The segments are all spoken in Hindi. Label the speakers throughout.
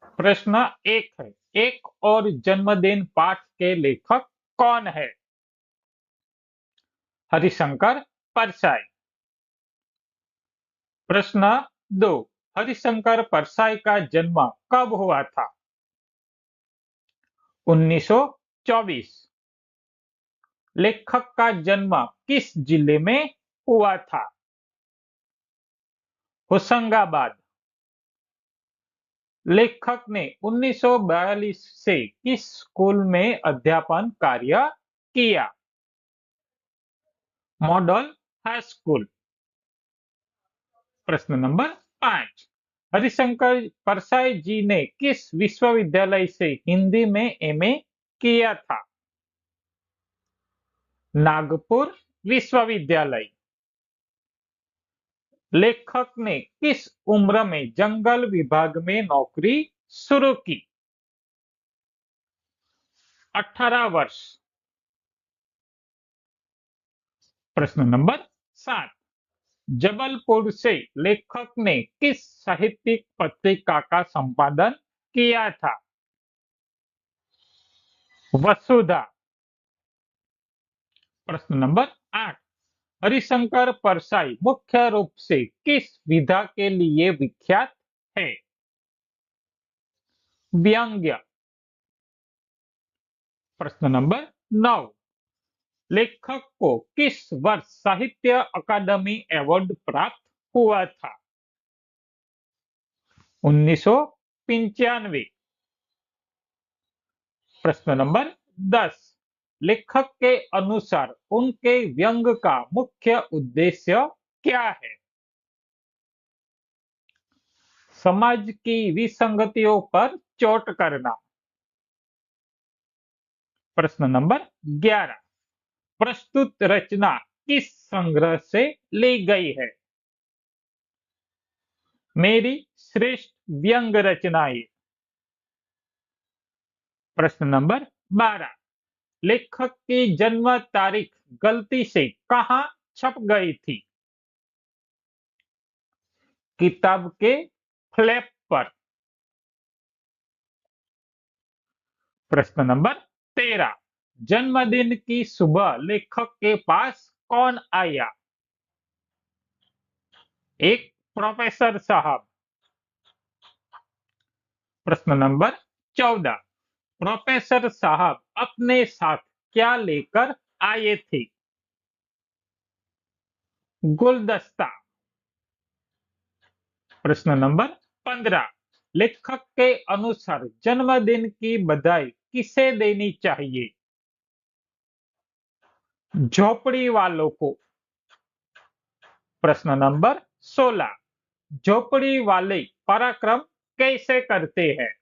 Speaker 1: प्रश्न एक है, एक और जन्मदिन पाठ के लेखक कौन है? हरिशंकर परसाई। प्रश्न दो, हरिशंकर परसाई का जन्म कब हुआ था? 1924। लेखक का जन्म किस जिले में हुआ था? होशंगाबाद। लेखक ने 1942 से किस स्कूल में अध्यापन कार्य किया? Model high school. प्रश्न नंबर 5, हरिशंकर परसाई जी ने किस विश्वविद्यालय से हिंदी में एमए किया था? नागपुर विश्वविद्यालय। लेखक ने किस उम्र में जंगल विभाग में नौकरी शुरू की? 18 वर्ष। प्रश्न नंबर 7, जबलपुर से लेखक ने किस साहित्यिक पत्रिका का संपादन किया था? वसुधा। प्रश्न नंबर 8, हरिशंकर परसाई मुख्य रूप से किस विधा के लिए विख्यात है? व्यंग्य। प्रश्न नंबर 9, लेखक को किस वर्ष साहित्य अकादमी अवार्ड प्राप्त हुआ था? 1995। प्रश्न नंबर 10, लेखक के अनुसार उनके व्यंग्य का मुख्य उद्देश्य क्या है? समाज की विसंगतियों पर चोट करना। प्रश्न नंबर 11, प्रस्तुत रचना किस संग्रह से ली गई है? मेरी श्रेष्ठ व्यंग रचनाएं। प्रश्न नंबर 12, लेखक की जन्म तारीख गलती से कहां छप गई थी? किताब के फ्लैप पर। प्रश्न नंबर 13, जन्मदिन की सुबह लेखक के पास कौन आया? एक प्रोफेसर साहब। प्रश्न नंबर 14, प्रोफेसर साहब अपने साथ क्या लेकर आए थे? गुलदस्ता। प्रश्न नंबर 15, लेखक के अनुसार जन्मदिन की बधाई किसे देनी चाहिए? झोपड़ी वालों को। प्रश्न नंबर 16, झोपड़ी वाले पराक्रम कैसे करते हैं?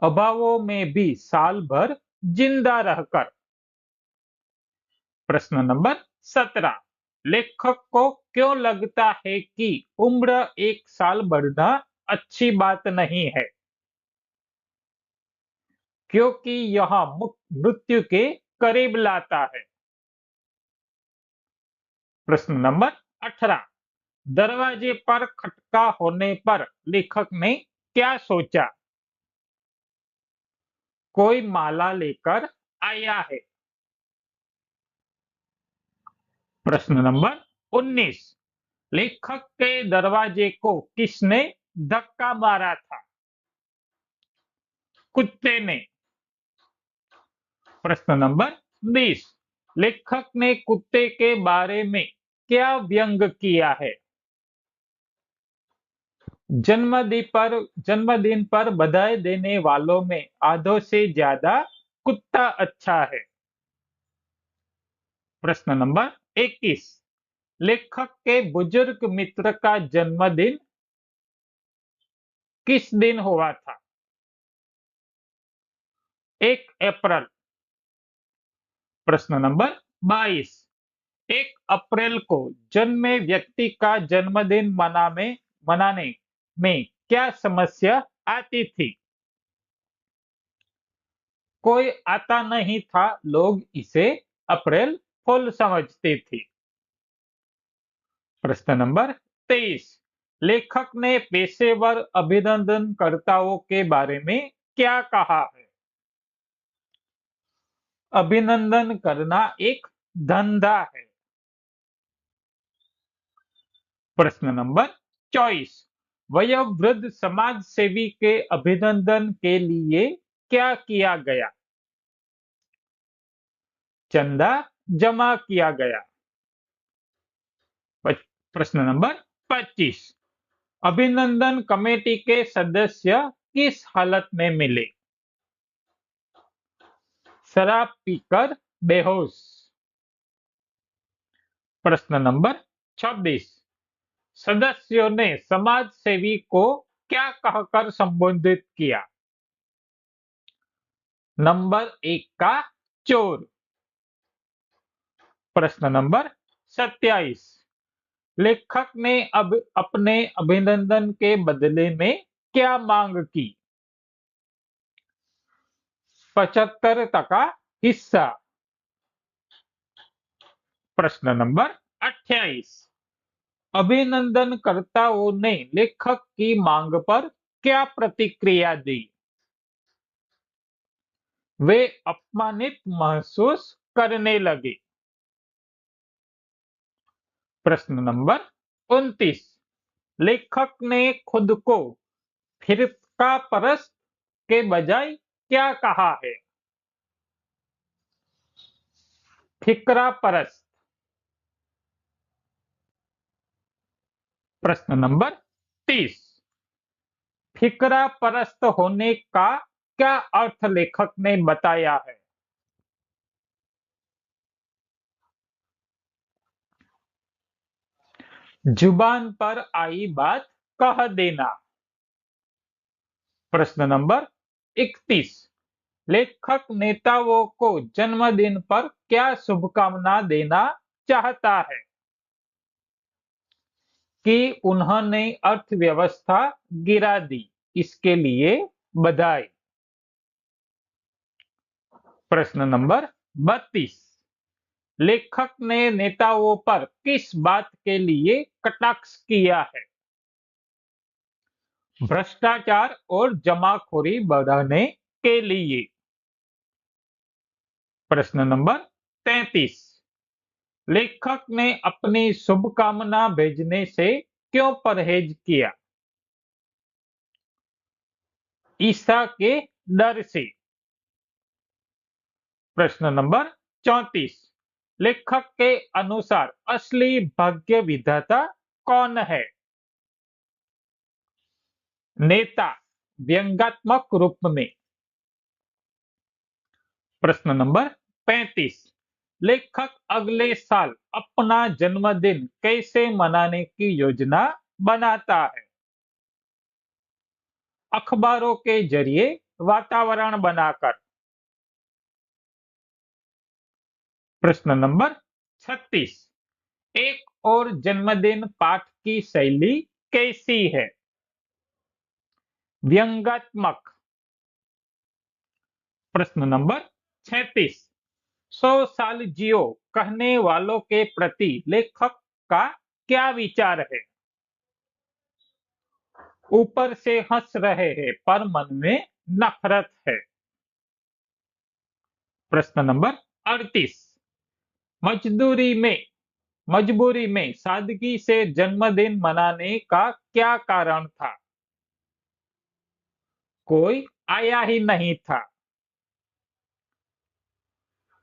Speaker 1: अभावों में भी साल भर जिंदा रहकर। प्रश्न नंबर 17, लेखक को क्यों लगता है कि उम्र एक साल बढ़ना अच्छी बात नहीं है? क्योंकि यह मृत्यु के करीब लाता है। प्रश्न नंबर 18, दरवाजे पर खटका होने पर लेखक ने क्या सोचा? कोई माला लेकर आया है। प्रश्न नंबर 19, लेखक के दरवाजे को किसने धक्का मारा था? कुत्ते ने। प्रश्न नंबर 20, लेखक ने कुत्ते के बारे में क्या व्यंग किया है? जन्मदिन पर बधाई देने वालों में आधों से ज्यादा कुत्ता अच्छा है। प्रश्न नंबर 21, लेखक के बुजुर्ग मित्र का जन्मदिन किस दिन हुआ था? 1 अप्रैल। प्रश्न नंबर 22, 1 अप्रैल को जन्मे व्यक्ति का जन्मदिन मनाने में क्या समस्या आती थी? कोई आता नहीं था, लोग इसे अप्रैल फूल समझते थे। प्रश्न नंबर 23, लेखक ने पेशेवर अभिनंदनकर्ताओं के बारे में क्या कहा है? अभिनंदन करना एक धंधा है। प्रश्न नंबर 24। वयोवृद्ध समाज सेवी के अभिनंदन के लिए क्या किया गया? चंदा जमा किया गया। प्रश्न नंबर 25। अभिनंदन कमेटी के सदस्य किस हालत में मिले? शराब पीकर बेहोश। प्रश्न नंबर 26। सदस्यों ने समाज सेवी को क्या कहकर संबोधित किया? नंबर 1 का चोर। प्रश्न नंबर 27। लेखक ने अब अपने अभिनंदन के बदले में क्या मांग की? 75% हिस्सा। प्रश्न नंबर 28। अभिनंदनकर्ताओं ने लेखक की मांग पर क्या प्रतिक्रिया दी? वे अपमानित महसूस करने लगे। प्रश्न नंबर 29। लेखक ने खुद को फिरका परस्त के बजाय क्या कहा है? फिकरा परस्त। प्रश्न नंबर 30। फिकरा परस्त होने का क्या अर्थ लेखक ने बताया है? जुबान पर आई बात कह देना। प्रश्न नंबर 31। लेखक नेताओं को जन्मदिन पर क्या शुभकामना देना चाहता है? कि उन्होंने अर्थव्यवस्था गिरा दी, इसके लिए बधाई। प्रश्न नंबर 32। लेखक ने नेताओं पर किस बात के लिए कटाक्ष किया है? भ्रष्टाचार और जमाखोरी बढ़ाने के लिए। प्रश्न नंबर 33। लेखक ने अपनी शुभकामना भेजने से क्यों परहेज किया? ईसा के डर से। प्रश्न नंबर 34। लेखक के अनुसार असली भाग्य विधाता कौन है? नेता, व्यंग्यात्मक रूप में। प्रश्न नंबर 35। लेखक अगले साल अपना जन्मदिन कैसे मनाने की योजना बनाता है? अखबारों के जरिए वातावरण बनाकर। प्रश्न नंबर 36। एक और जन्मदिन पाठ की शैली कैसी है? व्यंग्यात्मक। प्रश्न नंबर 36। 100 साल जियो कहने वालों के प्रति लेखक का क्या विचार है? ऊपर से हंस रहे हैं पर मन में नफरत है। प्रश्न नंबर 38। मजदूरी में मजबूरी में सादगी से जन्मदिन मनाने का क्या कारण था? कोई आया ही नहीं था।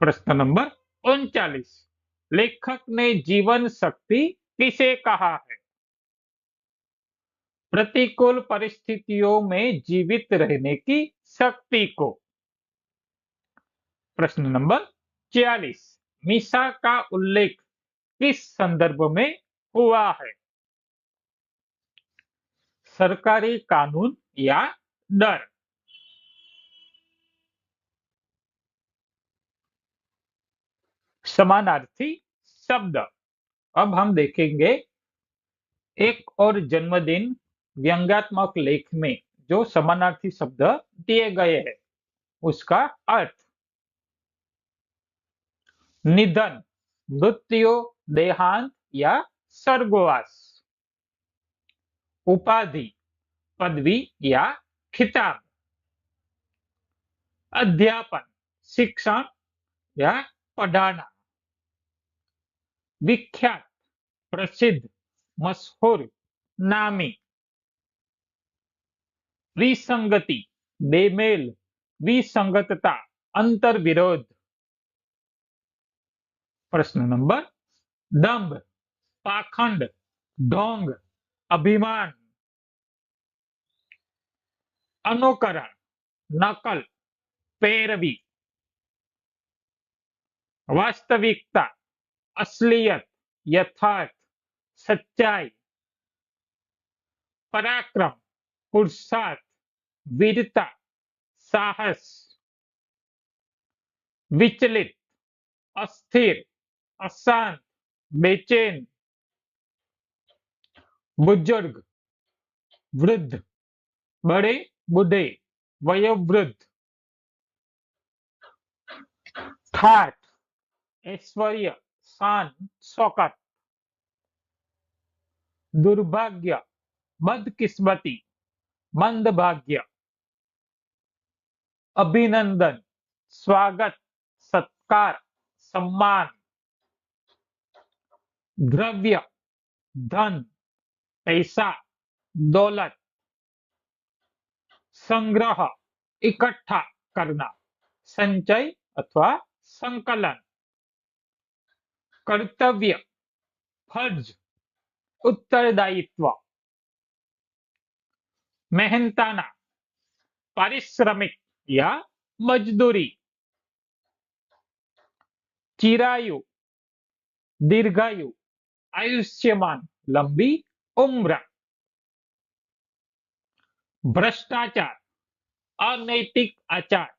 Speaker 1: प्रश्न नंबर 39। लेखक ने जीवन शक्ति किसे कहा है? प्रतिकूल परिस्थितियों में जीवित रहने की शक्ति को। प्रश्न नंबर 46। मीसा का उल्लेख किस संदर्भ में हुआ है? सरकारी कानून या डर? समानार्थी शब्द। अब हम देखेंगे एक और जन्मदिन व्यंग्यात्मक लेख में जो समानार्थी शब्द दिए गए हैं उसका अर्थ। निधन, मृत्यु, देहांत या स्वर्गवास। उपाधि, पदवी या खिताब। अध्यापन, शिक्षण या पढ़ाना। विख्यात, प्रसिद्ध, मशहूर, नामी। विसंगति, बेमेल, विसंगतता, अंतर विरोध। प्रश्न नंबर। दंभ, पाखंड, ढोंग, अभिमान। अनुकरण, नकल, पैरवी। वास्तविकता, असलियत, यथार्थ, सच्चाई। पराक्रम, पुरुषार्थ, वीरता, साहस। विचलित, अस्थिर, अशांत, बेचैन। बुजुर्ग, वृद्ध, बड़े, बूढ़े, वयोवृद्ध। ठाठ, ऐश्वर्य, शान, शौकत। दुर्भाग्य, बदकिस्मती, मंदभाग्य। अभिनंदन, स्वागत, सत्कार, सम्मान। द्रव्य, धन, पैसा, दौलत। संग्रह, इकट्ठा करना, संचय अथवा संकलन। कर्तव्य, फर्ज, उत्तरदायित्व। मेहनताना, पारिश्रमिक या मजदूरी। चिरायु, दीर्घायु, आयुष्यमान, लंबी उम्र। भ्रष्टाचार, अनैतिक आचार,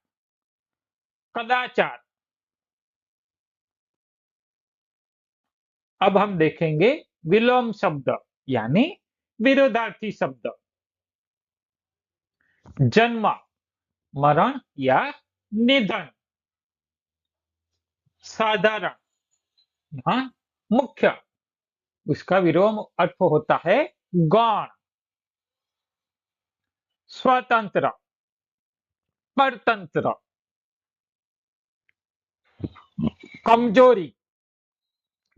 Speaker 1: कदाचार। अब हम देखेंगे विलोम शब्द यानी विरोधार्थी शब्द। जन्म, मरण या निधन। साधारण, यहाँ मुख्य, उसका विलोम अर्थ होता है गौण। स्वतंत्र, परतंत्र। कमजोरी,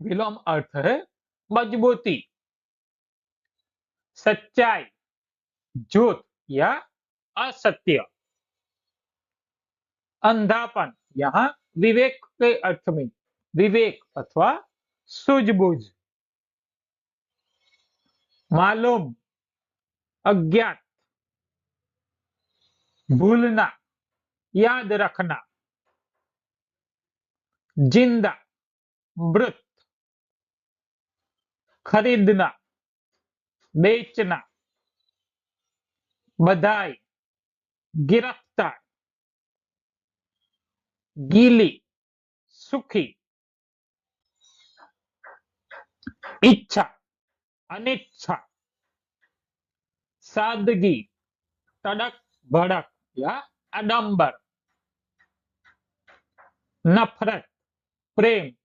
Speaker 1: विलोम अर्थ है मजबूती। सच्चाई, झूठ या असत्य। अंधापन, यहाँ विवेक के अर्थ में विवेक अथवा सूझबूझ। मालूम, अज्ञात। भूलना, याद रखना। जिंदा, मृत। खरीदना, बेचना। बधाई, गिरफ्तार। गीली, सुखी। इच्छा, अनिच्छा। सादगी, तड़क भड़क या आडंबर। नफरत, प्रेम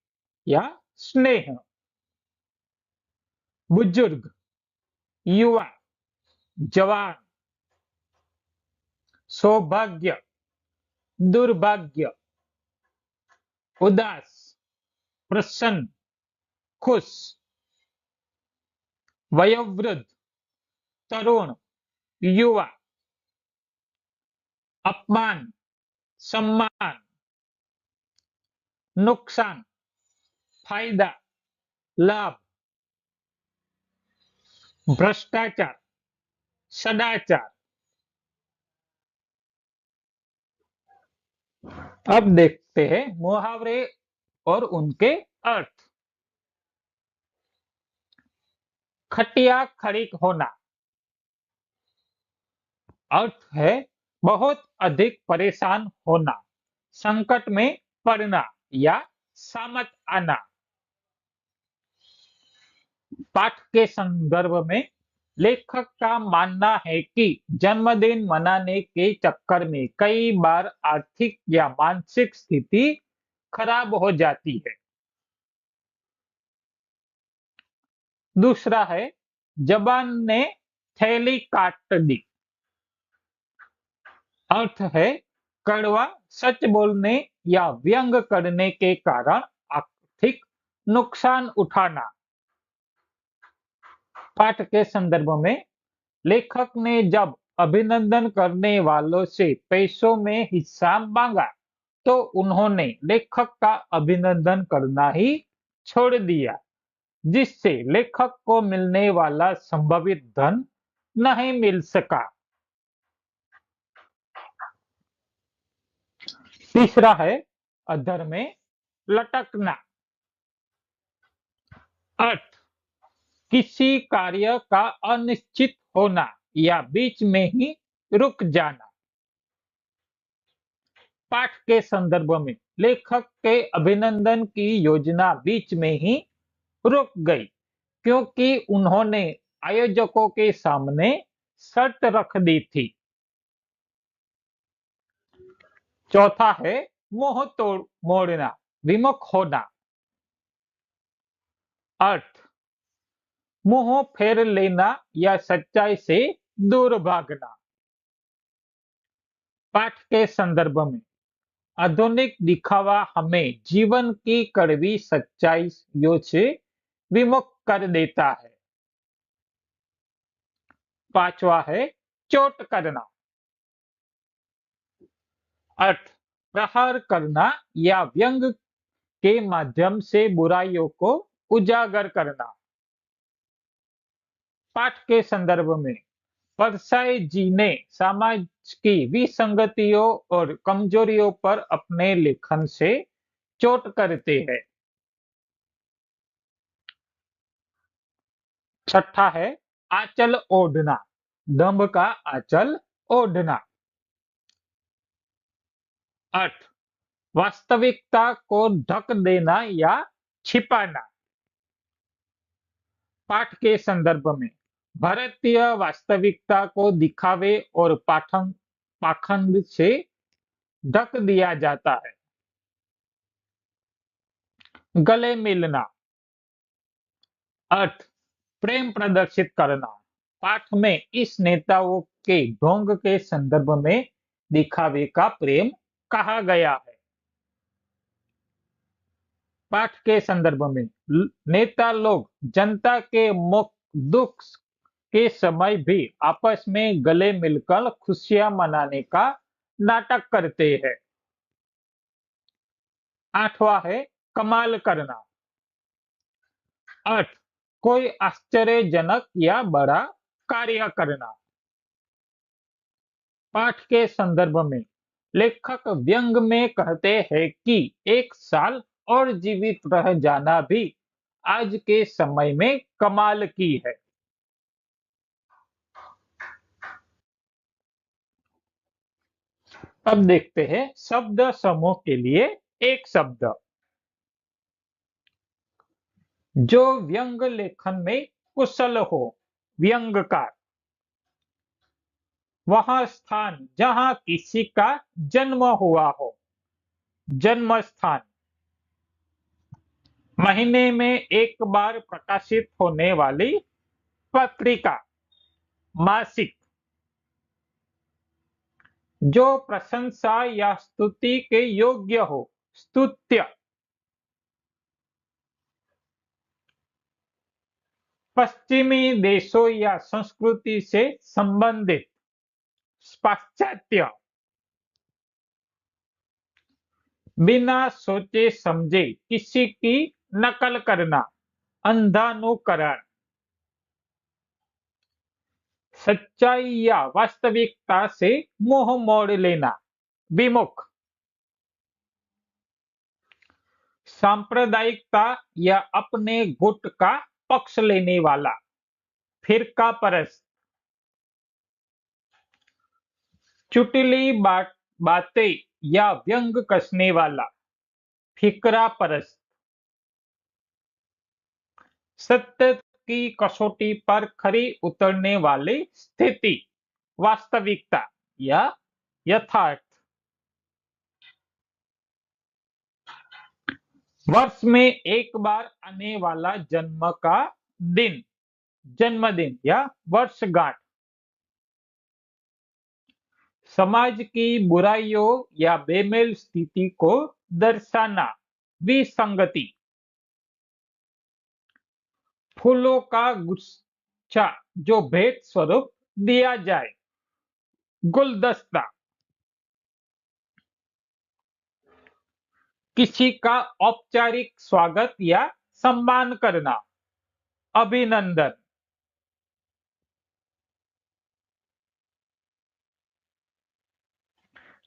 Speaker 1: या स्नेह। बुजुर्ग, युवा, जवान। सौभाग्य, दुर्भाग्य। उदास, प्रसन्न, खुश। वयोवृद्ध, तरुण, युवा। अपमान, सम्मान। नुकसान, फायदा, लाभ। भ्रष्टाचार, सदाचार। अब देखते हैं मुहावरे और उनके अर्थ। खटिया खड़ीक होना, अर्थ है बहुत अधिक परेशान होना, संकट में पड़ना या सामत आना। पाठ के संदर्भ में लेखक का मानना है कि जन्मदिन मनाने के चक्कर में कई बार आर्थिक या मानसिक स्थिति खराब हो जाती है। दूसरा है जबान ने थैली काट दी। अर्थ है कड़वा सच बोलने या व्यंग करने के कारण आर्थिक नुकसान उठाना। पाठ के संदर्भ में लेखक ने जब अभिनंदन करने वालों से पैसों में हिस्सा मांगा तो उन्होंने लेखक का अभिनंदन करना ही छोड़ दिया, जिससे लेखक को मिलने वाला संभावित धन नहीं मिल सका। तीसरा है अधर में लटकना। अर्थ किसी कार्य का अनिश्चित होना या बीच में ही रुक जाना। पाठ के संदर्भ में लेखक के अभिनंदन की योजना बीच में ही रुक गई क्योंकि उन्होंने आयोजकों के सामने शर्त रख दी थी। चौथा है मोह तोड़ मोड़ना, विमुख होना। अर्थ मोह फेर लेना या सच्चाई से दूर भागना। पाठ के संदर्भ में आधुनिक दिखावा हमें जीवन की कड़वी सच्चाइयों से विमुख कर देता है। पांचवा है चोट करना। अर्थ प्रहार करना या व्यंग के माध्यम से बुराइयों को उजागर करना। पाठ के संदर्भ में परसाई जी ने समाज की विसंगतियों और कमजोरियों पर अपने लेखन से चोट करते हैं। छठा है आंचल ओढ़ना, दंभ का आंचल ओढ़ना। अर्थ वास्तविकता को ढक देना या छिपाना। पाठ के संदर्भ में भारतीय वास्तविकता को दिखावे और पाखंड से ढक दिया जाता है। गले मिलना। अर्थ प्रेम प्रदर्शित करना। पाठ में इस नेताओं के ढोंग के संदर्भ में दिखावे का प्रेम कहा गया है। पाठ के संदर्भ में नेता लोग जनता के दुख के समय भी आपस में गले मिलकर खुशियां मनाने का नाटक करते हैं। आठवां है कमाल करना। अर्थ कोई आश्चर्यजनक या बड़ा कार्य करना। पाठ के संदर्भ में लेखक व्यंग में कहते हैं कि एक साल और जीवित रह जाना भी आज के समय में कमाल की है। अब देखते हैं शब्द समूह के लिए एक शब्द। जो व्यंग लेखन में कुशल हो, व्यंगकार। वह स्थान जहां किसी का जन्म हुआ हो, जन्म स्थान। महीने में एक बार प्रकाशित होने वाली पत्रिका, मासिक। जो प्रशंसा या स्तुति के योग्य हो, स्तुत्य। पश्चिमी देशों या संस्कृति से संबंधित, पाश्चात्य। बिना सोचे समझे किसी की नकल करना, अंधानुकरण। सच्चाई या वास्तविकता से मोह मोड़ लेना, विमुख। सांप्रदायिकता या अपने गुट का पक्ष लेने वाला, फिरका परस्त। चुटली बातें या व्यंग कसने वाला, फिकरा परस्त। सत्य की कसौटी पर खरी उतरने वाली स्थिति, वास्तविकता या यथार्थ। वर्ष में एक बार आने वाला जन्म का दिन, जन्मदिन या वर्षगांठ, समाज की बुराइयों या बेमेल स्थिति को दर्शाना, विसंगति। फूलों का गुच्छा जो भेंट स्वरूप दिया जाए, गुलदस्ता। किसी का औपचारिक स्वागत या सम्मान करना, अभिनंदन।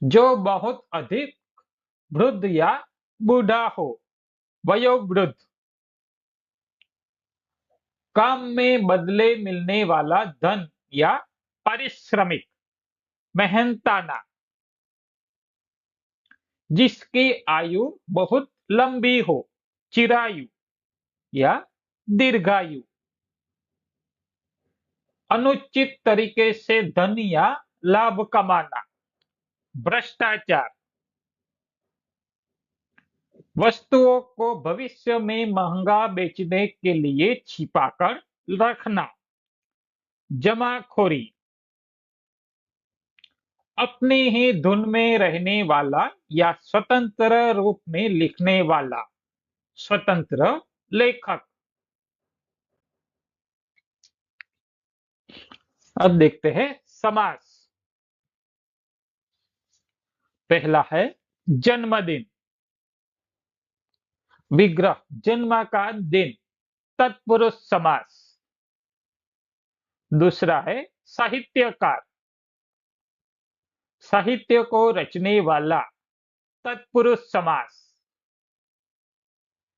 Speaker 1: जो बहुत अधिक वृद्ध या बूढ़ा हो, वयोवृद्ध। काम में बदले मिलने वाला धन या पारिश्रमिक, मेहनताना। जिसकी आयु बहुत लंबी हो, चिरायु या दीर्घायु। अनुचित तरीके से धन या लाभ कमाना, भ्रष्टाचार। वस्तुओं को भविष्य में महंगा बेचने के लिए छिपाकर रखना, जमाखोरी। अपनी ही धुन में रहने वाला या स्वतंत्र रूप में लिखने वाला, स्वतंत्र लेखक। अब देखते हैं समास। पहला है जन्मदिन, विग्रह जन्म का दिन, तत्पुरुष समास। दूसरा है साहित्यकार, साहित्य को रचने वाला, तत्पुरुष समास।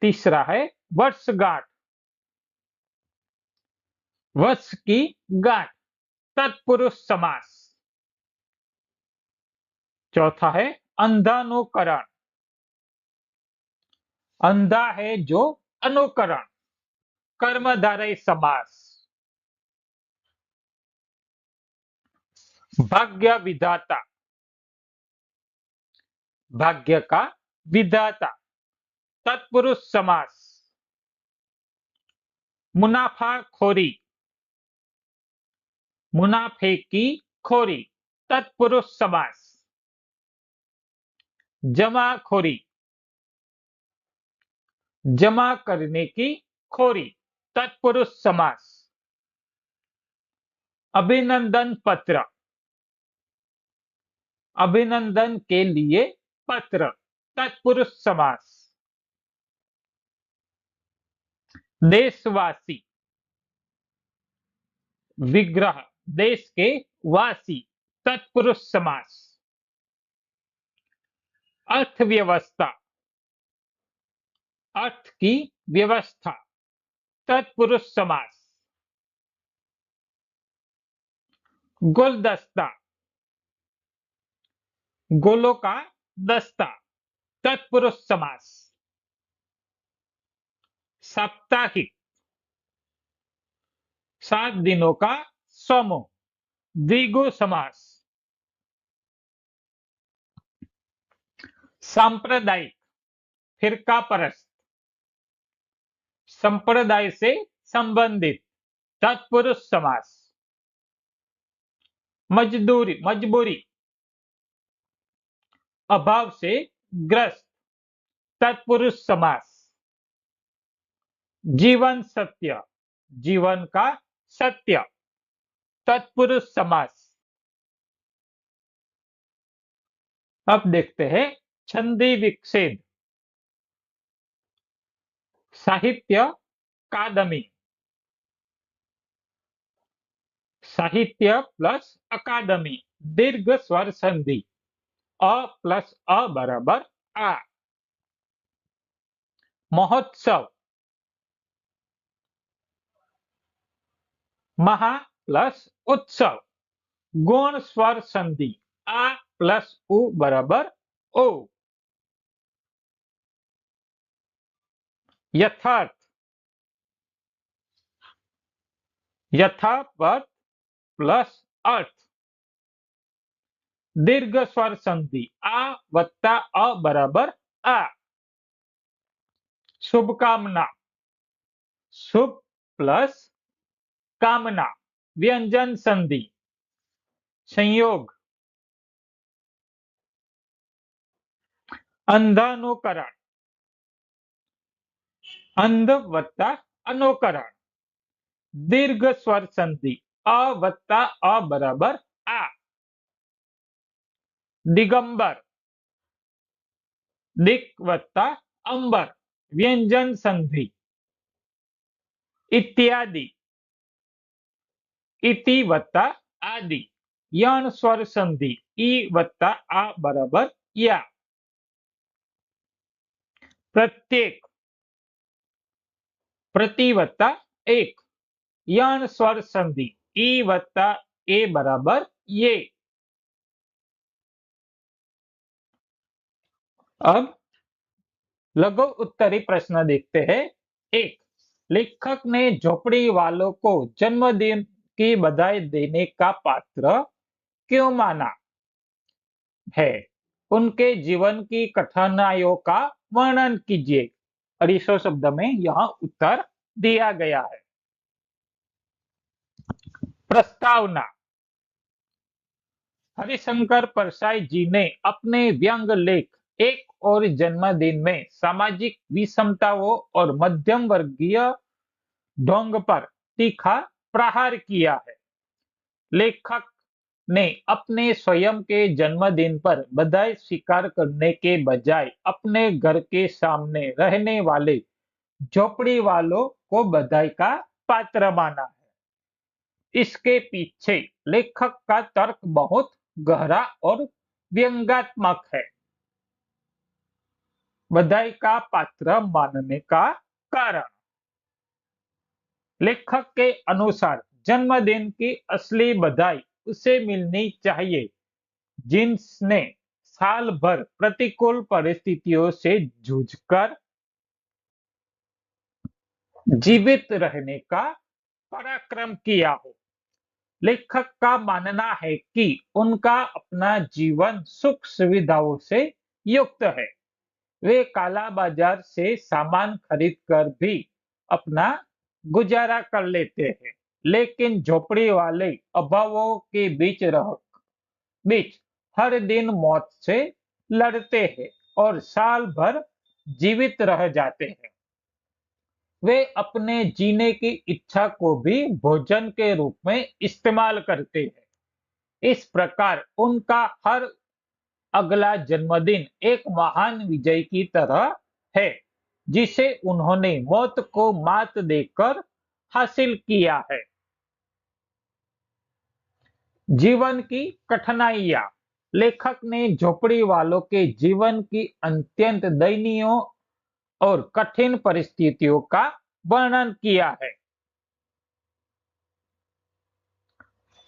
Speaker 1: तीसरा है वर्षगांठ, वर्ष की गांठ, तत्पुरुष समास। चौथा है अंधानुकरण, अंधा है जो अनुकरण, कर्मधारय समास। भाग्य विधाता, भाग्य का विधाता, तत्पुरुष समास। मुनाफाखोरी, मुनाफे की खोरी, तत्पुरुष समास। जमाखोरी, जमा करने की खोरी, तत्पुरुष समास। अभिनंदन पत्र, अभिनंदन के लिए पत्र, तत्पुरुष समास। देशवासी, विग्रह देश के वासी, तत्पुरुष समास। अर्थव्यवस्था, अर्थ की व्यवस्था, तत्पुरुष समास। गुलदस्ता, गोलों का दस्ता, तत्पुरुष समास। साप्ताहिक, 7 दिनों का समूह, द्विगु समास। सांप्रदायिक, फिरका परस्त, संप्रदाय से संबंधित, तत्पुरुष समास। मजदूरी, मजबूरी, अभाव से ग्रस्त, तत्पुरुष समास। जीवन सत्य, जीवन का सत्य, तत्पुरुष समास। अब देखते हैं छंदी विच्छेद। साहित्य अकादमी, साहित्य प्लस अकादमी, दीर्घ स्वर संधि, अ प्लस अ बराबर आ। महोत्सव, महा प्लस उत्सव, गौण स्वर संधि, आ प्लस उ बराबर ओ। यथार्थ, यथावत प्लस अर्थ, दीर्घ स्वर संधि, आ वत्ता अ बराबर आ। शुभकामना, शुभ प्लस कामना, व्यंजन संधि, संयोग। अंधानुकरण, अंध वत्ता अनुकरण, दीर्घ स्वर संधि अ वत्ता अ बराबर आ, दिगंबर, दिक वत्ता अंबर, व्यंजन संधि, इत्यादि, इति वत्ता आदि, यण स्वर संधि ई वत्ता आ बराबर या, प्रत्येक, प्रति वत्ता एक, यण स्वर संधि ई वत्ता ए बराबर ये। अब लघु उत्तरी प्रश्न देखते हैं। एक, लेखक ने झोपड़ी वालों को जन्मदिन की बधाई देने का पात्र क्यों माना है? उनके जीवन की कठिनाइयों का वर्णन कीजिए। 250 शब्द में यह उत्तर दिया गया है। प्रस्तावना। हरिशंकर परसाई जी ने अपने व्यंग लेख एक और जन्मदिन में सामाजिक विषमताओं और मध्यम वर्गीय ढोंग पर तीखा प्रहार किया है। लेखक ने अपने स्वयं के जन्मदिन पर बधाई स्वीकार करने के बजाय अपने घर के सामने रहने वाले झोपड़ी वालों को बधाई का पात्र माना है। इसके पीछे लेखक का तर्क बहुत गहरा और व्यंग्यात्मक है। बधाई का पात्र मानने का कारण। लेखक के अनुसार जन्मदिन की असली बधाई उसे मिलनी चाहिए जिसने साल भर प्रतिकूल परिस्थितियों से जूझकर जीवित रहने का पराक्रम किया हो। लेखक का मानना है कि उनका अपना जीवन सुख सुविधाओं से युक्त है। वे काला बाजार से सामान खरीद कर भी अपना गुजारा कर लेते हैं, लेकिन झोपड़ी वाले अभावों के बीच हर दिन मौत से लड़ते हैं और साल भर जीवित रह जाते हैं। वे अपने जीने की इच्छा को भी भोजन के रूप में इस्तेमाल करते हैं। इस प्रकार उनका हर अगला जन्मदिन एक महान विजय की तरह है जिसे उन्होंने मौत को मात देकर हासिल किया है। जीवन की कठिनाइयां। लेखक ने झोपड़ी वालों के जीवन की अत्यंत दयनीय और कठिन परिस्थितियों का वर्णन किया है।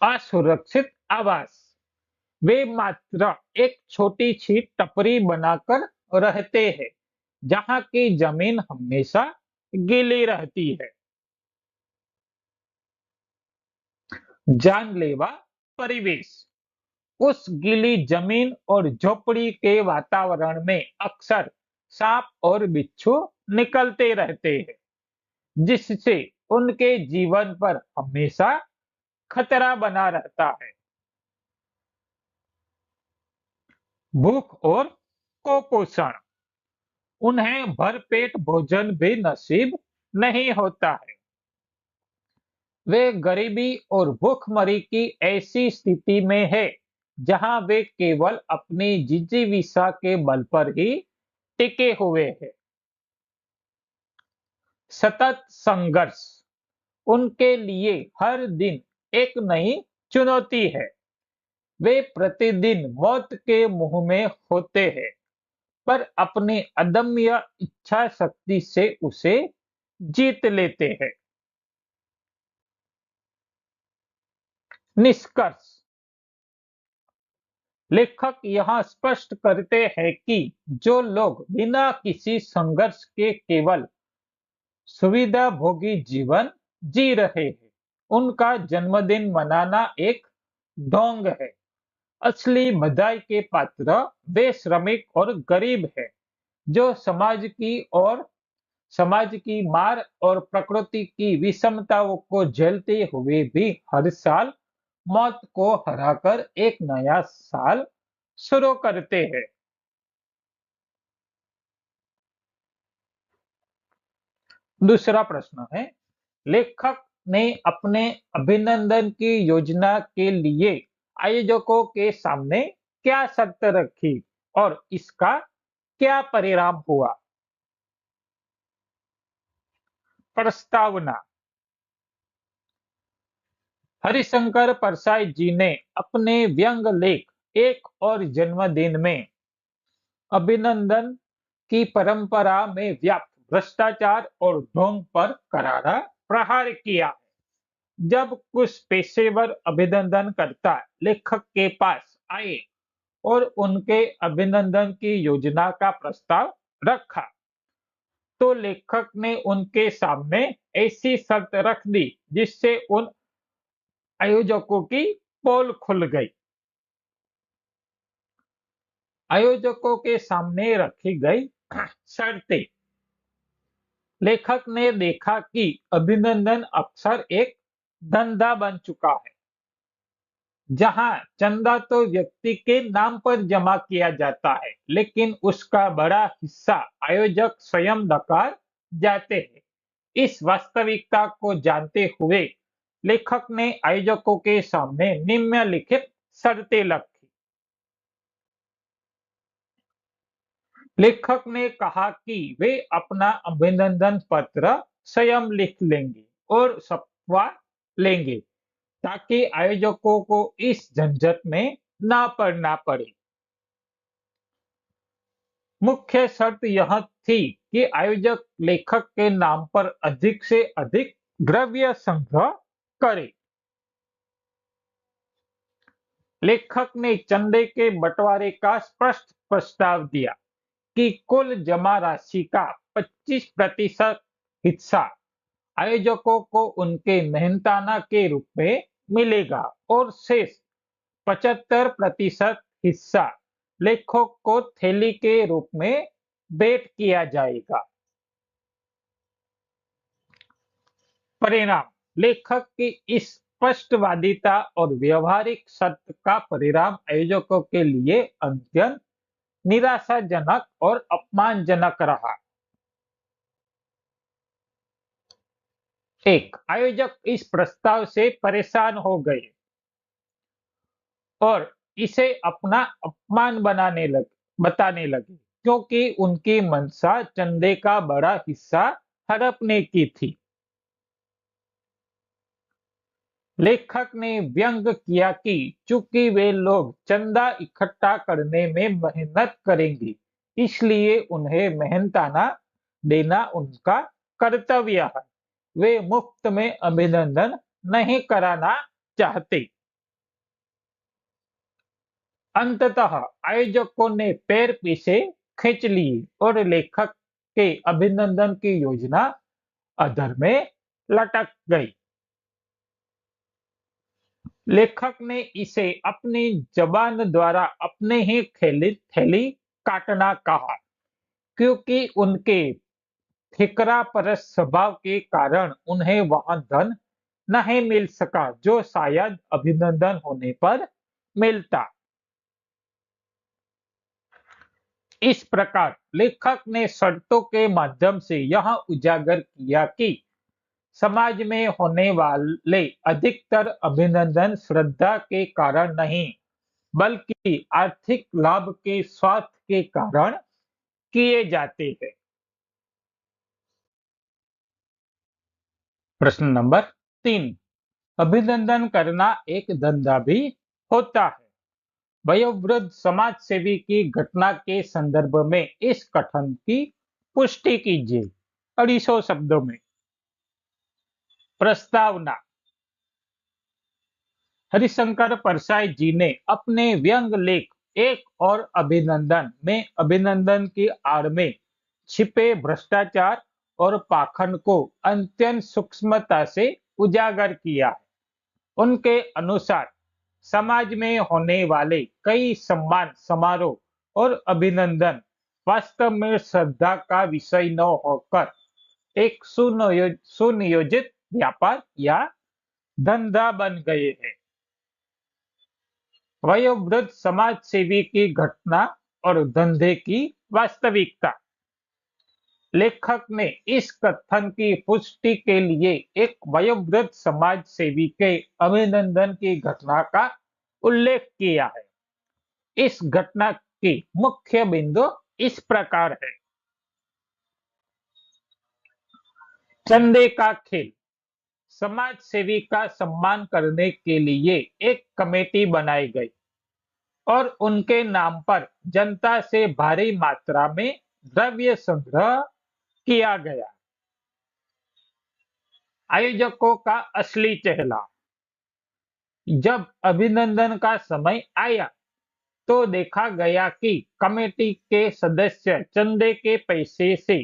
Speaker 1: असुरक्षित आवास। वे मात्र एक छोटी सी टपरी बनाकर रहते हैं जहां की जमीन हमेशा गीली रहती है। जानलेवा परिवेश। उस गीली जमीन और झोपड़ी के वातावरण में अक्सर सांप और बिच्छू निकलते रहते हैं जिससे उनके जीवन पर हमेशा खतरा बना रहता है। भूख और कुपोषण। उन्हें भरपेट भोजन भी नसीब नहीं होता है। वे गरीबी और भूखमरी की ऐसी स्थिति में है जहां वे केवल अपनी जिजीविका के बल पर ही टिके हुए हैं। सतत संघर्ष। उनके लिए हर दिन एक नई चुनौती है। वे प्रतिदिन मौत के मुंह में होते हैं पर अपनी अदम्य इच्छा शक्ति से उसे जीत लेते हैं। निष्कर्ष। लेखक यह स्पष्ट करते हैं कि जो लोग बिना किसी संघर्ष के केवल सुविधा भोगी जीवन जी रहे हैं उनका जन्मदिन मनाना एक ढोंग है। असली बधाई के पात्र वे श्रमिक और गरीब हैं जो समाज की मार और प्रकृति की विषमताओं को झेलते हुए भी हर साल मौत को हराकर एक नया साल शुरू करते हैं। दूसरा प्रश्न है, लेखक ने अपने अभिनंदन की योजना के लिए आयोजकों के सामने क्या शर्त रखी और इसका क्या परिणाम हुआ? प्रस्तावना। हरिशंकर परसाई जी ने अपने व्यंग लेख एक और जन्मदिन में अभिनंदन की परंपरा में व्याप्त भ्रष्टाचार और ढोंग पर करारा प्रहार किया। जब कुछ पेशेवर अभिनंदनकर्ता लेखक के पास आए और उनके अभिनंदन की योजना का प्रस्ताव रखा, तो लेखक ने उनके सामने ऐसी शर्त रख दी जिससे उन आयोजकों की पोल खुल गई। आयोजकों के सामने रखी गई शर्तें। लेखक ने देखा कि अभिनंदन अक्सर एक धंधा बन चुका है, जहां चंदा तो व्यक्ति के नाम पर जमा किया जाता है, लेकिन उसका बड़ा हिस्सा आयोजक स्वयं नकार जाते हैं। इस वास्तविकता को जानते हुए लेखक ने आयोजकों के सामने निम्नलिखित शर्तें रखी। लेखक ने कहा कि वे अपना अभिनंदन पत्र स्वयं लिख लेंगे और छपवा लेंगे, ताकि आयोजकों को इस झंझट में ना पड़ना पड़े। मुख्य शर्त यह थी कि आयोजक लेखक के नाम पर अधिक से अधिक द्रव्य संग्रह करे। लेखक ने चंदे के बंटवारे का स्पष्ट प्रस्ताव दिया कि कुल जमा राशि का 25% हिस्सा आयोजकों को उनके मेहनताना के रूप में मिलेगा और शेष 75% हिस्सा लेखक को थैली के रूप में भेंट किया जाएगा। परिणाम। लेखक की इस स्पष्टवादिता और व्यवहारिक शर्त का परिणाम आयोजकों के लिए अत्यंत निराशाजनक और अपमानजनक रहा। एक आयोजक इस प्रस्ताव से परेशान हो गए और इसे अपना अपमान बताने लगे, क्योंकि उनकी मंशा चंदे का बड़ा हिस्सा हड़पने की थी। लेखक ने व्यंग किया कि चूंकि वे लोग चंदा इकट्ठा करने में मेहनत करेंगे, इसलिए उन्हें मेहनताना देना उनका कर्तव्य है। वे मुफ्त में अभिनंदन नहीं कराना चाहते। अंततः आयोजकों ने पैर पीछे खींच लिए और लेखक के अभिनंदन की योजना अधर में लटक गई। लेखक ने इसे अपनी जबान द्वारा अपने ही थैली काटना कहा, क्योंकि उनके ठिकरा परस्त स्वभाव के कारण उन्हें वह धन नहीं मिल सका जो शायद अभिनंदन होने पर मिलता। इस प्रकार लेखक ने शर्तों के माध्यम से यह उजागर किया कि समाज में होने वाले अधिकतर अभिनंदन श्रद्धा के कारण नहीं, बल्कि आर्थिक लाभ के स्वार्थ के कारण किए जाते हैं। प्रश्न नंबर 3, अभिनंदन करना एक धंधा भी होता है। वयोवृद्ध समाज सेवी की घटना के संदर्भ में इस कथन की पुष्टि कीजिए। 250 शब्दों में। प्रस्तावना। हरिशंकर परसाई जी ने अपने व्यंग लेख एक और अभिनंदन में अभिनंदन की आड़ में छिपे भ्रष्टाचार और पाखंड को अत्यंत सूक्ष्मता से उजागर किया है। उनके अनुसार समाज में होने वाले कई सम्मान समारोह और अभिनंदन वास्तव में श्रद्धा का विषय न होकर एक सुनियोजित व्यापार या धंधा बन गए हैं। वयोवृद्ध समाज सेवी की घटना और धंधे की वास्तविकता। लेखक ने इस कथन की पुष्टि के लिए एक वयोवृद्ध समाज सेवी के अभिनंदन की घटना का उल्लेख किया है। इस घटना की मुख्य बिंदु इस प्रकार है। चंदे का खेल। समाज सेवी का सम्मान करने के लिए एक कमेटी बनाई गई और उनके नाम पर जनता से भारी मात्रा में द्रव्य संग्रह किया गया। आयोजकों का असली चेहरा। जब अभिनंदन का समय आया तो देखा गया कि कमेटी के सदस्य चंदे के पैसे से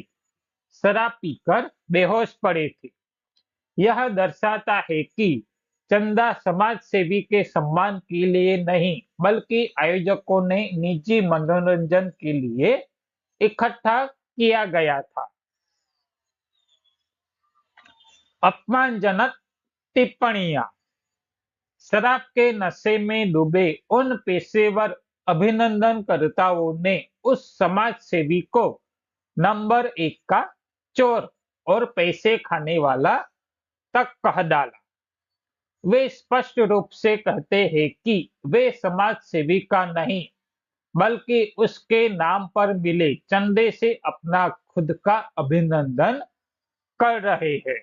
Speaker 1: शराब पीकर बेहोश पड़े थे। यह दर्शाता है कि चंदा समाज सेवी के सम्मान के लिए नहीं बल्कि आयोजकों ने निजी मनोरंजन के लिए इकट्ठा किया गया था। अपमानजनक टिप्पणियां। शराब के नशे में डूबे उन पेशेवर अभिनंदनकर्ताओं ने उस समाज सेवी को नंबर 1 का चोर और पैसे खाने वाला तक कह डाला। वे स्पष्ट रूप से कहते हैं कि वे समाज सेवी का नहीं बल्कि उसके नाम पर मिले चंदे से अपना खुद का अभिनंदन कर रहे हैं।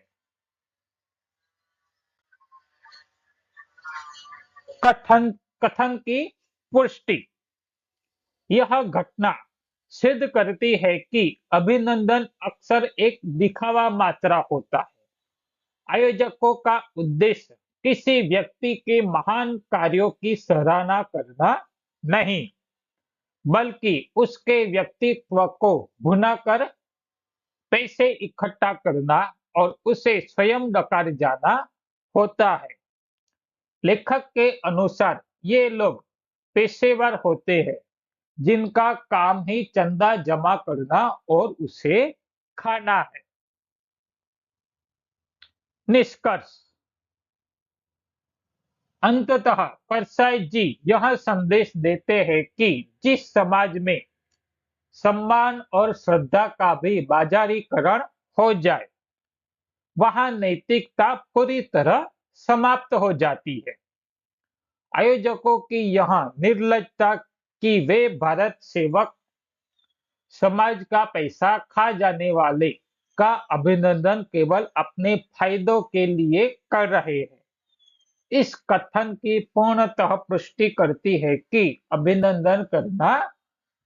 Speaker 1: कथन कथन की पुष्टि। यह घटना सिद्ध करती है कि अभिनंदन अक्सर एक दिखावा मात्रा होता है। आयोजकों का उद्देश्य किसी व्यक्ति के महान कार्यों की सराहना करना नहीं बल्कि उसके व्यक्तित्व को भुनाकर पैसे इकट्ठा करना और उसे स्वयं नकार जाना होता है। लेखक के अनुसार ये लोग पेशेवर होते हैं जिनका काम ही चंदा जमा करना और उसे खाना है। निष्कर्ष। अंततः परसाई जी यह संदेश देते हैं कि जिस समाज में सम्मान और श्रद्धा का भी बाजारीकरण हो जाए वहां नैतिकता पूरी तरह समाप्त हो जाती है। आयोजकों की यह निर्लजता कि वे भारत सेवक समाज का पैसा खा जाने वाले का अभिनंदन केवल अपने फायदों के लिए कर रहे हैं इस कथन की पूर्णतः पुष्टि करती है कि अभिनंदन करना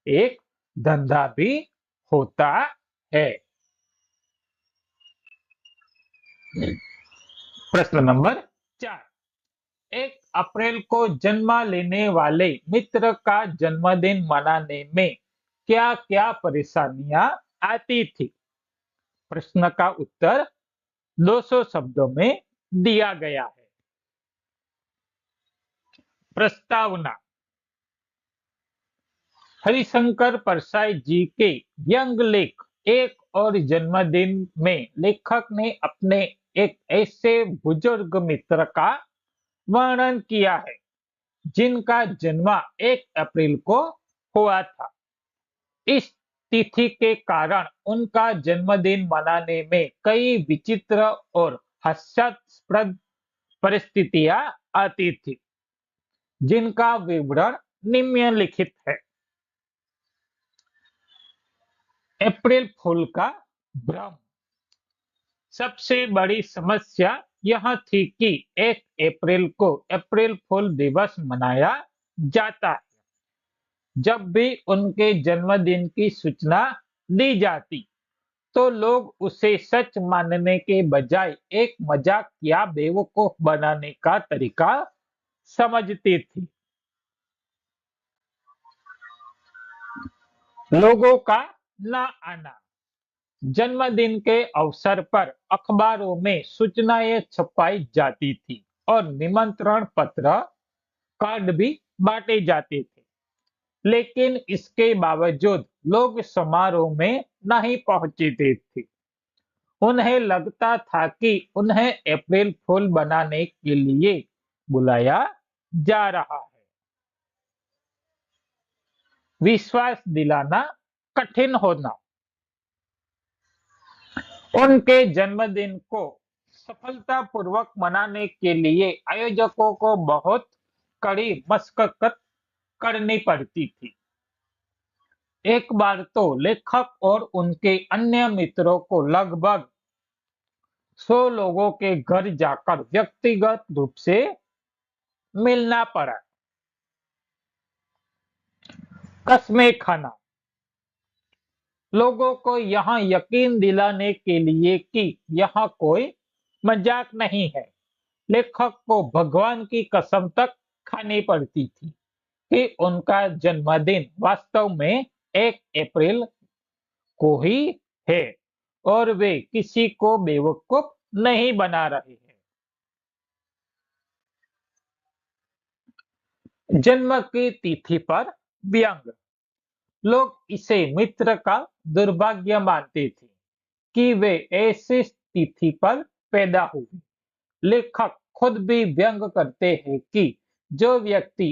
Speaker 1: एक धंधा भी होता है। प्रश्न नंबर 4। 1 अप्रैल को जन्म लेने वाले मित्र का जन्मदिन मनाने में क्या क्या परेशानियां आती थी? प्रश्न का उत्तर 200 शब्दों में दिया गया है। प्रस्तावना। हरिशंकर परसाई जी के व्यंग लेख 1 और जन्मदिन में लेखक ने अपने एक ऐसे बुजुर्ग मित्र का वर्णन किया है जिनका जन्म 1 अप्रैल को हुआ था। इस तिथि के कारण उनका जन्मदिन मनाने में कई विचित्र और हास्यास्पद परिस्थितियां आती थी जिनका विवरण निम्नलिखित है। अप्रैल फूल का भ्रम। सबसे बड़ी समस्या यह थी कि 1 अप्रैल को अप्रैल फूल दिवस मनाया जाता है। जब भी उनके जन्मदिन की सूचना दी जाती तो लोग उसे सच मानने के बजाय एक मजाक या बेवकूफ बनाने का तरीका समझती थी। लोगों का न आना। जन्मदिन के अवसर पर अखबारों में सूचनाएं छपाई जाती थी और निमंत्रण पत्र कार्ड भी बांटे जाते थे लेकिन इसके बावजूद लोग समारोह में नहीं पहुंचते थे। उन्हें लगता था कि उन्हें अप्रैल फूल बनाने के लिए बुलाया जा रहा है। विश्वास दिलाना कठिन होना। उनके जन्मदिन को सफलतापूर्वक मनाने के लिए आयोजकों को बहुत कड़ी मशक्कत करनी पड़ती थी। एक बार तो लेखक और उनके अन्य मित्रों को लगभग 100 लोगों के घर जाकर व्यक्तिगत रूप से मिलना पड़ा। कस्में खाना लोगों को यहाँ यकीन दिलाने के लिए कि यहाँ कोई मजाक नहीं है, लेखक को भगवान की कसम तक खानी पड़ती थी कि उनका जन्मदिन वास्तव में 1 अप्रैल को ही है और वे किसी को बेवकूफ नहीं बना रहे हैं। जन्म की तिथि पर व्यंग लोग इसे मित्र का दुर्भाग्य मानते थे कि वे ऐसी तिथि पर पैदा हुए। लेखक खुद भी व्यंग करते हैं कि जो व्यक्ति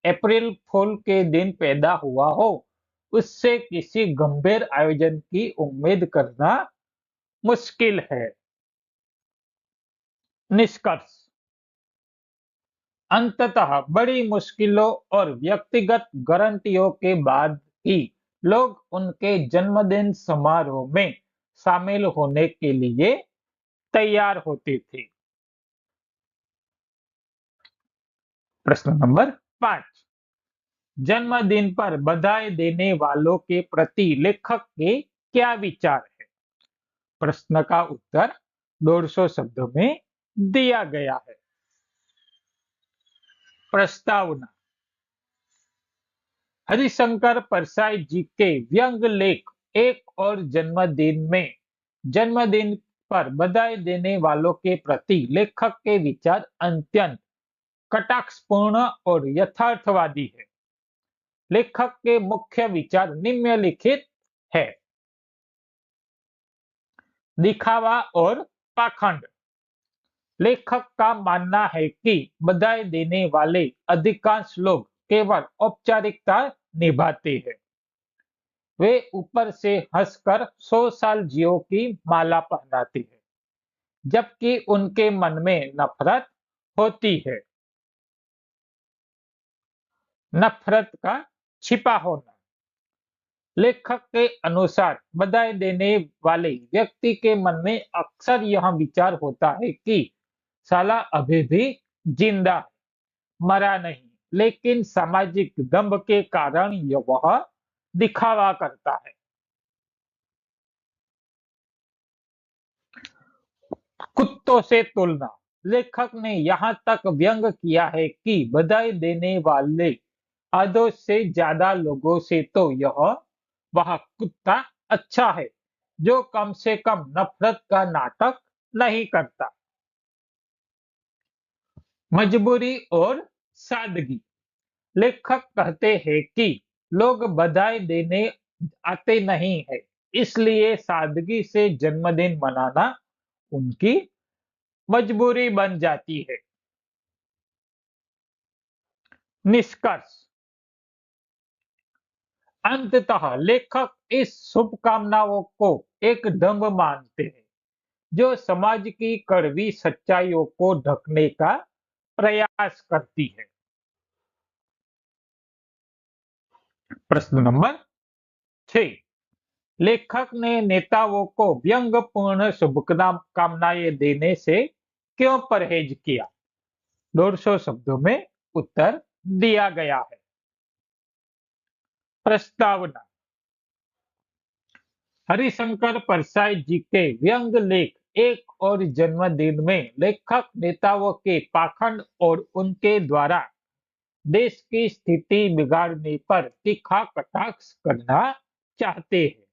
Speaker 1: अप्रैल फूल के दिन पैदा हुआ हो, उससे किसी गंभीर आयोजन की उम्मीद करना मुश्किल है। निष्कर्ष अंततः बड़ी मुश्किलों और व्यक्तिगत गारंटियों के बाद ही लोग उनके जन्मदिन समारोह में शामिल होने के लिए तैयार होते थे। प्रश्न नंबर 5, जन्मदिन पर बधाई देने वालों के प्रति लेखक के क्या विचार है? प्रश्न का उत्तर 150 शब्दों में दिया गया है। प्रस्तावना हरिशंकर परसाई जी के व्यंग लेख एक और जन्मदिन पर बधाई देने वालों के प्रति लेखक के विचार अत्यंत कटाक्षपूर्ण और यथार्थवादी है। लेखक के मुख्य विचार निम्नलिखित है। दिखावा और पाखंड लेखक का मानना है कि बधाई देने वाले अधिकांश लोग केवल औपचारिकता निभाते हैं। वे ऊपर से हंसकर 100 साल जियो की माला पहनाते हैं, जबकि उनके मन में नफरत होती है। नफरत का छिपा होना लेखक के अनुसार बधाई देने वाले व्यक्ति के मन में अक्सर यह विचार होता है कि साला अभी भी जिंदा है, मरा नहीं, लेकिन सामाजिक दंभ के कारण वह दिखावा करता है। कुत्तों से तुलना लेखक ने यहाँ तक व्यंग किया है कि बधाई देने वाले आधे से ज्यादा लोगों से तो वह कुत्ता अच्छा है जो कम से कम नफरत का नाटक नहीं करता। मजबूरी और सादगी लेखक कहते हैं कि लोग बधाई देने आते नहीं है, इसलिए सादगी से जन्मदिन मनाना उनकी मजबूरी बन जाती है। निष्कर्ष अंततः लेखक इस शुभकामनाओं को एक दंभ मानते हैं जो समाज की कड़वी सच्चाइयों को ढकने का प्रयास करती है। प्रश्न नंबर 6, लेखक ने नेताओं को व्यंग्यपूर्ण शुभकामनाएं देने से क्यों परहेज किया? 150 शब्दों में उत्तर दिया गया है। प्रस्तावना हरिशंकर परसाई जी के व्यंग लेख एक और जन्मदिन में लेखक नेताओं के पाखंड और उनके द्वारा देश की स्थिति बिगाड़ने पर तीखा कटाक्ष करना चाहते हैं।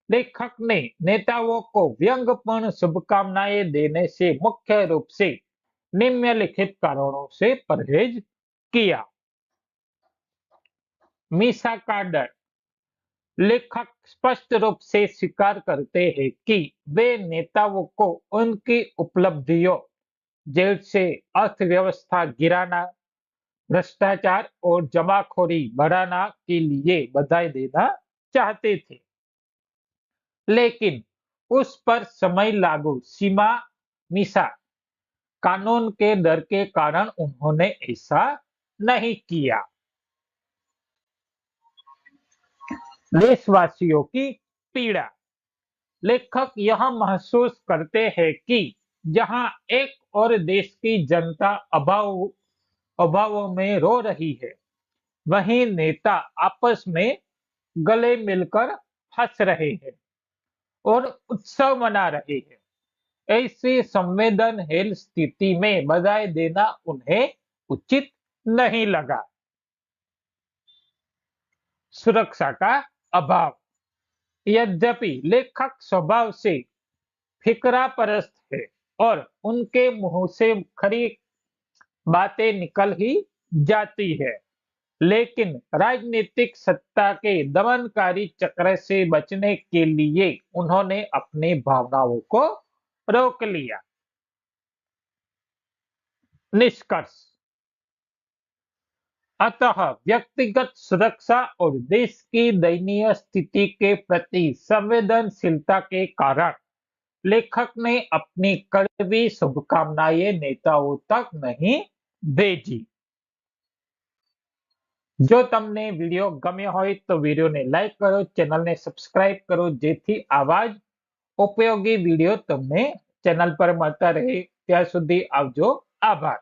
Speaker 1: लेखक ने नेताओं को व्यंग्यपूर्ण शुभकामनाएं देने से मुख्य रूप से निम्नलिखित कारणों से परहेज किया। मीसा का डर लेखक स्पष्ट रूप से स्वीकार करते हैं कि वे नेताओं को उनकी उपलब्धियों जैसे अर्थव्यवस्था गिराना, भ्रष्टाचार और जमाखोरी बढ़ाना के लिए बधाई देना चाहते थे, लेकिन उस पर समय लागू सीमा मिसा कानून के डर के कारण उन्होंने ऐसा नहीं किया। देशवासियों की पीड़ा। लेखक यह महसूस करते हैं कि जहां एक और देश की जनता अभावों में रो रही है, वहीं नेता आपस में गले मिलकर हंस रहे हैं और उत्सव मना रहे हैं। ऐसी संवेदनहीन स्थिति में बधाई देना उन्हें उचित नहीं लगा। सुरक्षा का अभाव। यद्यपि लेखक स्वभाव से फिकरा परस्त है और उनके मुंह से खरी बातें निकल ही जाती है, लेकिन राजनीतिक सत्ता के दमनकारी चक्र से बचने के लिए उन्होंने अपनी भावनाओं को रोक लिया। निष्कर्ष। अतः व्यक्तिगत सुरक्षा और देश की दयनीय स्थिति के प्रति संवेदनशीलता के कारण लेखक ने अपनी कड़वी शुभकामनाएं नेताओं तक नहीं भेजी। જો તમને વિડીયો ગમ્યો હોય તો વિડીયોને લાઈક કરો, ચેનલને સબસ્ક્રાઇબ કરો, જેથી આવા જ ઉપયોગી વિડીયો તમને ચેનલ પર મળતા રહે. ત્યાં સુધી આવજો. આભાર.